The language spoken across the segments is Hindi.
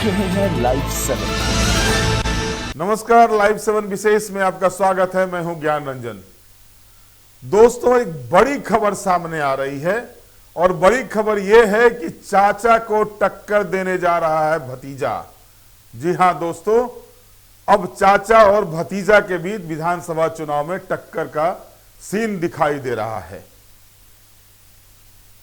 रहे हैं लाइव 7। नमस्कार, लाइव 7 विशेष में आपका स्वागत है। मैं हूं ज्ञान रंजन। दोस्तों, एक बड़ी खबर सामने आ रही है और बड़ी खबर यह है कि चाचा को टक्कर देने जा रहा है भतीजा। जी हां दोस्तों, अब चाचा और भतीजा के बीच विधानसभा चुनाव में टक्कर का सीन दिखाई दे रहा है।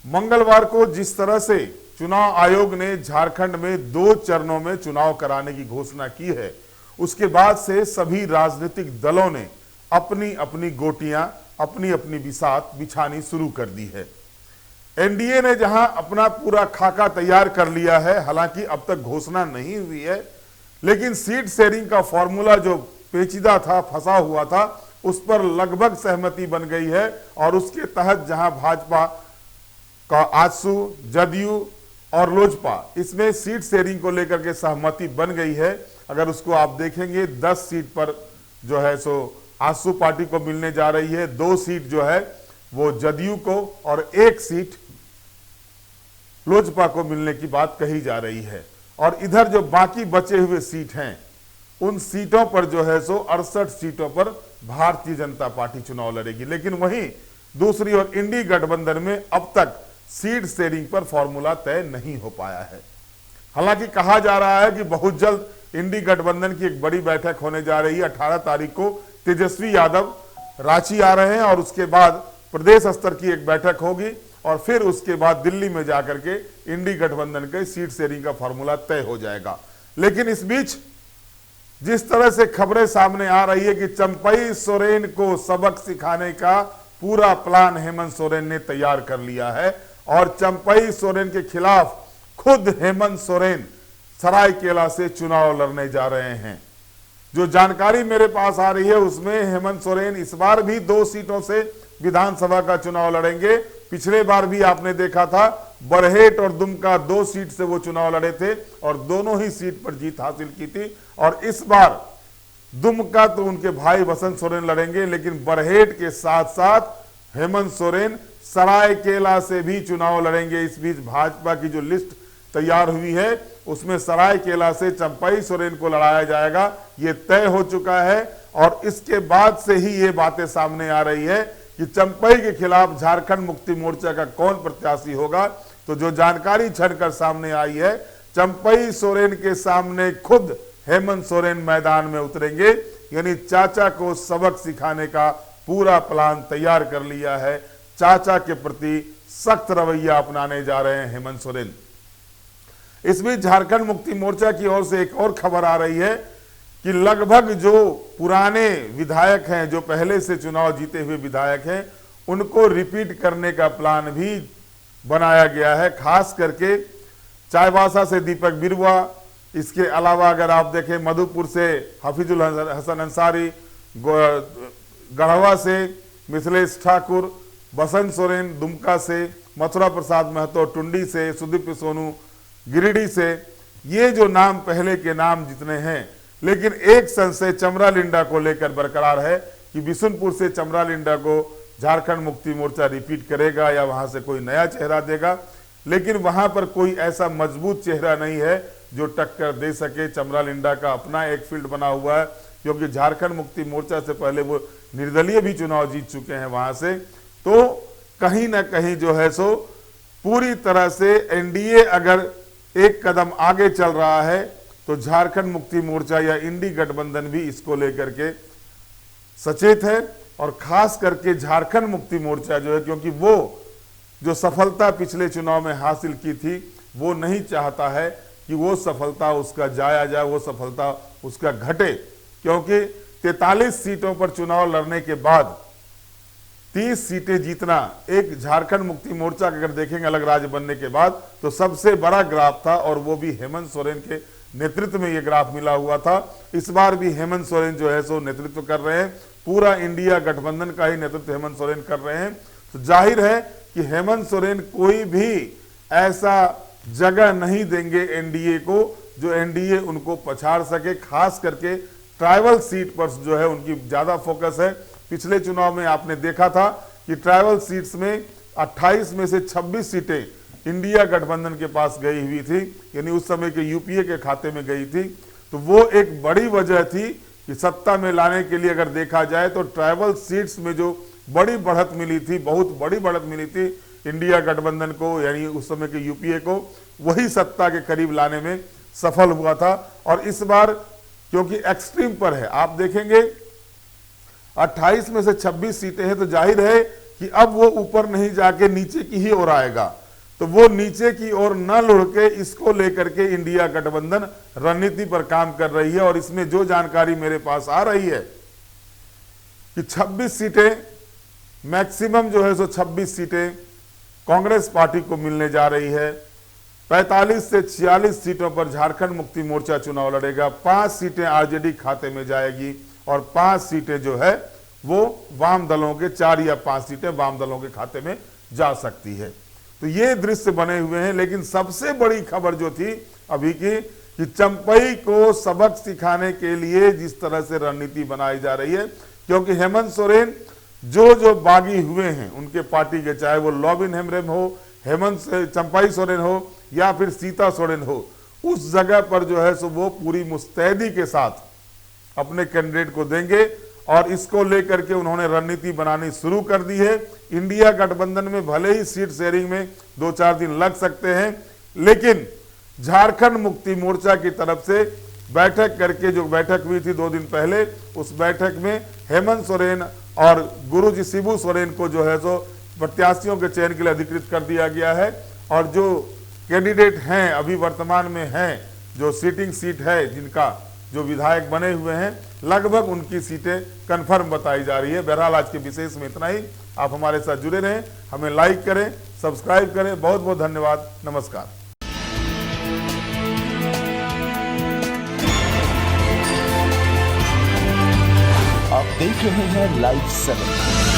मंगलवार को जिस तरह से चुनाव आयोग ने झारखंड में 2 चरणों में चुनाव कराने की घोषणा की है, उसके बाद से सभी राजनीतिक दलों ने अपनी अपनी गोटियां, अपनी अपनी बिसात बिछानी शुरू कर दी है। एनडीए ने जहां अपना पूरा खाका तैयार कर लिया है, हालांकि अब तक घोषणा नहीं हुई है, लेकिन सीट शेयरिंग का फॉर्मूला जो पेचीदा था, फंसा हुआ था, उस पर लगभग सहमति बन गई है और उसके तहत जहां भाजपा का आजसू, जदयू और लोजपा, इसमें सीट शेयरिंग को लेकर के सहमति बन गई है। अगर उसको आप देखेंगे, 10 सीट पर जो है सो आजसू पार्टी को मिलने जा रही है, 2 सीट जो है वो जदयू को और 1 सीट लोजपा को मिलने की बात कही जा रही है। और इधर जो बाकी बचे हुए सीट हैं, उन सीटों पर जो है सो 68 सीटों पर भारतीय जनता पार्टी चुनाव लड़ेगी। लेकिन वहीं दूसरी ओर इंडी गठबंधन में अब तक सीट शेयरिंग पर फॉर्मूला तय नहीं हो पाया है। हालांकि कहा जा रहा है कि बहुत जल्द इंडी गठबंधन की एक बड़ी बैठक होने जा रही है। 18 तारीख को तेजस्वी यादव रांची आ रहे हैं और उसके बाद प्रदेश स्तर की एक बैठक होगी और फिर उसके बाद दिल्ली में जाकर के इंडी गठबंधन के सीट शेयरिंग का फॉर्मूला तय हो जाएगा। लेकिन इस बीच जिस तरह से खबरें सामने आ रही है कि चंपई सोरेन को सबक सिखाने का पूरा प्लान हेमंत सोरेन ने तैयार कर लिया है और चंपई सोरेन के खिलाफ खुद हेमंत सोरेन सरायकेला से चुनाव लड़ने जा रहे हैं। जो जानकारी मेरे पास आ रही है उसमें हेमंत सोरेन इस बार भी 2 सीटों से विधानसभा का चुनाव लड़ेंगे। पिछले बार भी आपने देखा था, बरहेट और दुमका 2 सीट से वो चुनाव लड़े थे और दोनों ही सीट पर जीत हासिल की थी। और इस बार दुमका तो उनके भाई वसंत सोरेन लड़ेंगे, लेकिन बरहेट के साथ साथ हेमंत सोरेन सरायकेला से भी चुनाव लड़ेंगे। इस बीच भाजपा की जो लिस्ट तैयार हुई है उसमें सरायकेला से चंपई सोरेन को लड़ाया जाएगा, ये तय हो चुका है। और इसके बाद से ही ये बातें सामने आ रही है कि चंपई के खिलाफ झारखंड मुक्ति मोर्चा का कौन प्रत्याशी होगा। तो जो जानकारी छनकर सामने आई है, चंपई सोरेन के सामने खुद हेमंत सोरेन मैदान में उतरेंगे, यानी चाचा को सबक सिखाने का पूरा प्लान तैयार कर लिया है। चाचा के प्रति सख्त रवैया अपनाने जा रहे हैं हेमंत सोरेन। इस बीच झारखंड मुक्ति मोर्चा की ओर से एक और खबर आ रही है कि लगभग जो पुराने विधायक हैं, जो पहले से चुनाव जीते हुए विधायक हैं, उनको रिपीट करने का प्लान भी बनाया गया है। खास करके चाईबासा से दीपक बिरुआ, इसके अलावा अगर आप देखें मधुपुर से हफीजुल हसन अंसारी, गढ़वा से मिथिलेश ठाकुर, बसंत सोरेन दुमका से, मथुरा प्रसाद महतो टुंडी से, सुदीप सोनू गिरिडीह से, ये जो नाम पहले के नाम जितने हैं, लेकिन एक संशय चमरा लिंडा को लेकर बरकरार है कि बिशुनपुर से चमरा लिंडा को झारखंड मुक्ति मोर्चा रिपीट करेगा या वहां से कोई नया चेहरा देगा। लेकिन वहां पर कोई ऐसा मजबूत चेहरा नहीं है जो टक्कर दे सके। चमरा लिंडा का अपना एक फील्ड बना हुआ है, क्योंकि झारखंड मुक्ति मोर्चा से पहले वो निर्दलीय भी चुनाव जीत चुके हैं वहां से। तो कहीं ना कहीं जो है सो पूरी तरह से एनडीए अगर एक कदम आगे चल रहा है तो झारखंड मुक्ति मोर्चा या इंडी गठबंधन भी इसको लेकर के सचेत है। और खास करके झारखंड मुक्ति मोर्चा जो है, क्योंकि वो जो सफलता पिछले चुनाव में हासिल की थी, वो नहीं चाहता है कि वो सफलता उसका जाया जाए, वो सफलता उसका घटे। क्योंकि 43 सीटों पर चुनाव लड़ने के बाद 30 सीटें जीतना एक झारखंड मुक्ति मोर्चा अगर देखेंगे अलग राज्य बनने के बाद, तो सबसे बड़ा ग्राफ था और वो भी हेमंत सोरेन के नेतृत्व में ये ग्राफ मिला हुआ था। इस बार भी हेमंत सोरेन जो है सो नेतृत्व कर रहे हैं, पूरा इंडिया गठबंधन का ही नेतृत्व हेमंत सोरेन कर रहे हैं। तो जाहिर है कि हेमंत सोरेन कोई भी ऐसा जगह नहीं देंगे एनडीए को जो एनडीए उनको पछाड़ सके। खास करके ट्राइबल सीट पर जो है उनकी ज्यादा फोकस है। पिछले चुनाव में आपने देखा था कि ट्राइबल सीट्स में 28 में से 26 सीटें इंडिया गठबंधन के पास गई हुई थी, यानी उस समय के यूपीए के खाते में गई थी। तो वो एक बड़ी वजह थी कि सत्ता में लाने के लिए अगर देखा जाए तो ट्राइबल सीट्स में जो बड़ी बढ़त मिली थी, बहुत बड़ी बढ़त मिली थी इंडिया गठबंधन को, यानी उस समय के यूपीए को, वही सत्ता के करीब लाने में सफल हुआ था। और इस बार क्योंकि एक्सट्रीम पर है, आप देखेंगे 28 में से 26 सीटें हैं, तो जाहिर है कि अब वो ऊपर नहीं जाके नीचे की ही ओर आएगा। तो वो नीचे की ओर न लुढ़ के इसको लेकर के इंडिया गठबंधन रणनीति पर काम कर रही है। और इसमें जो जानकारी मेरे पास आ रही है कि 26 सीटें मैक्सिमम जो है सो 26 सीटें कांग्रेस पार्टी को मिलने जा रही है। 45 से 46 सीटों पर झारखंड मुक्ति मोर्चा चुनाव लड़ेगा। 5 सीटें आरजेडी खाते में जाएगी और 5 सीटें जो है वो वाम दलों के, 4 या 5 सीटें वाम दलों के खाते में जा सकती है। तो ये दृश्य बने हुए हैं। लेकिन सबसे बड़ी खबर जो थी अभी की कि चंपई को सबक सिखाने के लिए जिस तरह से रणनीति बनाई जा रही है, क्योंकि हेमंत सोरेन जो बागी हुए हैं उनके पार्टी के, चाहे वो लॉबिन हेमरेम हो, चंपई सोरेन हो या फिर सीता सोरेन हो, उस जगह पर जो है सो वो पूरी मुस्तैदी के साथ अपने कैंडिडेट को देंगे। और इसको लेकर के उन्होंने रणनीति बनानी शुरू कर दी है। इंडिया गठबंधन में भले ही सीट शेयरिंग में 2-4 दिन लग सकते हैं, लेकिन झारखंड मुक्ति मोर्चा की तरफ से बैठक करके, जो बैठक हुई थी 2 दिन पहले, उस बैठक में हेमंत सोरेन और गुरुजी शिबू सोरेन को जो है सो प्रत्याशियों के चयन के लिए अधिकृत कर दिया गया है। और जो कैंडिडेट हैं अभी वर्तमान में हैं, जो सीटिंग सीट है जिनका, जो विधायक बने हुए हैं, लगभग उनकी सीटें कंफर्म बताई जा रही है। बहरहाल आज के विशेष में इतना ही। आप हमारे साथ जुड़े रहें, हमें लाइक करें, सब्सक्राइब करें। बहुत बहुत धन्यवाद। नमस्कार। आप देख रहे हैं लाइव 7।